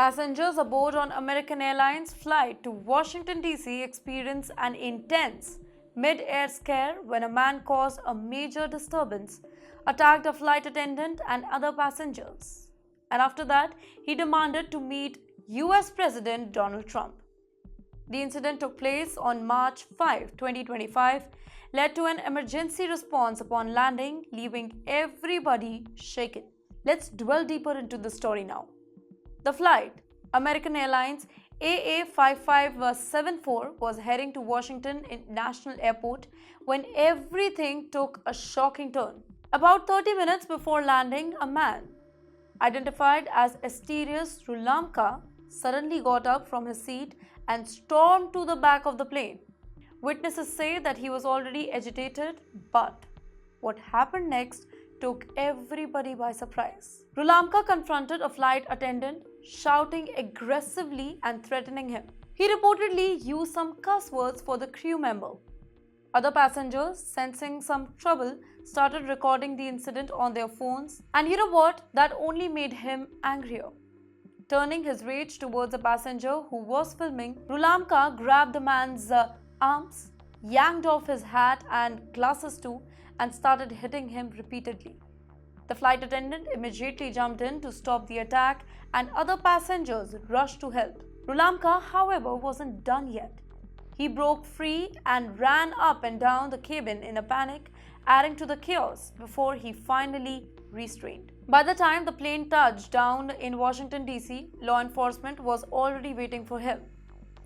Passengers aboard on American Airlines flight to Washington DC experienced an intense mid-air scare when a man caused a major disturbance, attacked a flight attendant and other passengers. And after that, he demanded to meet US President Donald Trump. The incident took place on March 5, 2025, led to an emergency response upon landing, leaving everybody shaken. Let's dwell deeper into the story now. The flight, American Airlines AA5574, was heading to Washington International Airport when everything took a shocking turn. About 30 minutes before landing, a man, identified as Asterius Rulamka, suddenly got up from his seat and stormed to the back of the plane. Witnesses say that he was already agitated, but what happened next took everybody by surprise. Rulamka confronted a flight attendant, shouting aggressively and threatening him. He reportedly used some cuss words for the crew member. Other passengers, sensing some trouble, started recording the incident on their phones, and you know what? That only made him angrier. Turning his rage towards a passenger who was filming, Rulamka grabbed the man's arms, yanked off his hat and glasses too, and started hitting him repeatedly. The flight attendant immediately jumped in to stop the attack, and other passengers rushed to help. Rulamka, however, wasn't done yet. He broke free and ran up and down the cabin in a panic, adding to the chaos before he finally restrained. By the time the plane touched down in Washington, D.C., law enforcement was already waiting for him.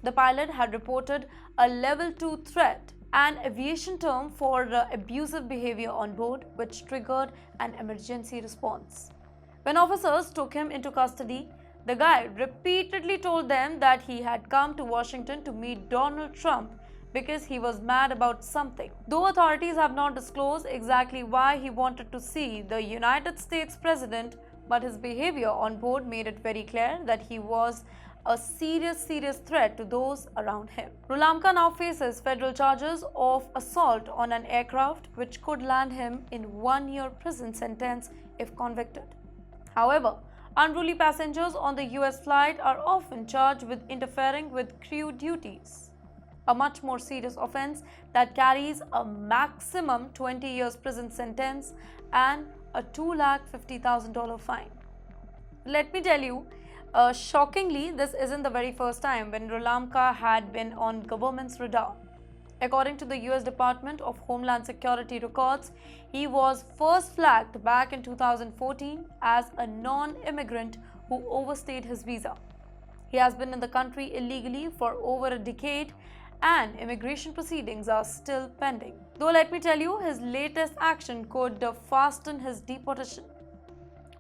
The pilot had reported a level 2 threat, an aviation term for abusive behavior on board, which triggered an emergency response. When officers took him into custody, the guy repeatedly told them that he had come to Washington to meet Donald Trump because he was mad about something. Though authorities have not disclosed exactly why he wanted to see the United States president, but his behavior on board made it very clear that he was a serious threat to those around him. Rulamka now faces federal charges of assault on an aircraft, which could land him in 1-year prison sentence if convicted. However, unruly passengers on the US flight are often charged with interfering with crew duties, a much more serious offense that carries a maximum 20 years prison sentence and a $250,000 fine. Let me tell you, shockingly, this isn't the very first time when Rulamka had been on government's radar. According to the US Department of Homeland Security records, he was first flagged back in 2014 as a non-immigrant who overstayed his visa. He has been in the country illegally for over a decade, and immigration proceedings are still pending. Though let me tell you, his latest action could fasten his deportation.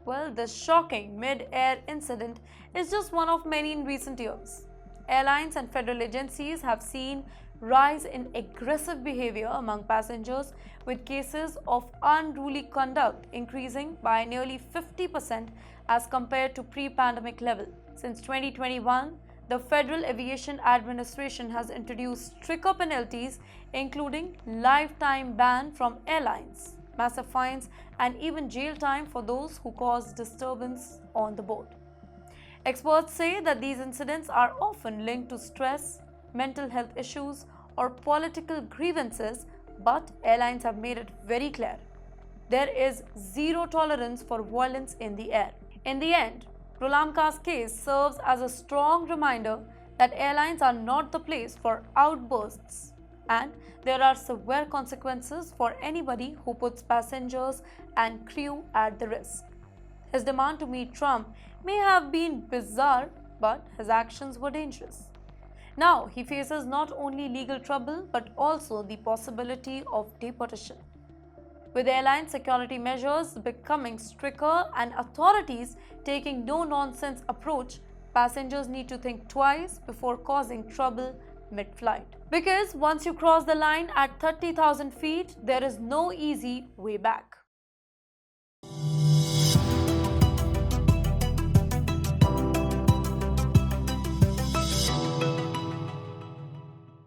Well, this shocking mid-air incident is just one of many in recent years. Airlines and federal agencies have seen rise in aggressive behavior among passengers, with cases of unruly conduct increasing by nearly 50% as compared to pre-pandemic level. Since 2021, the Federal Aviation Administration has introduced stricter penalties, including lifetime ban from airlines, massive fines, and even jail time for those who cause disturbance on the board. Experts say that these incidents are often linked to stress, mental health issues, or political grievances, but airlines have made it very clear there is zero tolerance for violence in the air. In the end, Rulamka's case serves as a strong reminder that airlines are not the place for outbursts, and there are severe consequences for anybody who puts passengers and crew at the risk. His demand to meet Trump may have been bizarre, but his actions were dangerous. Now he faces not only legal trouble but also the possibility of deportation. With airline security measures becoming stricter and authorities taking no-nonsense approach, passengers need to think twice before causing trouble mid-flight. Because once you cross the line at 30,000 feet, there is no easy way back.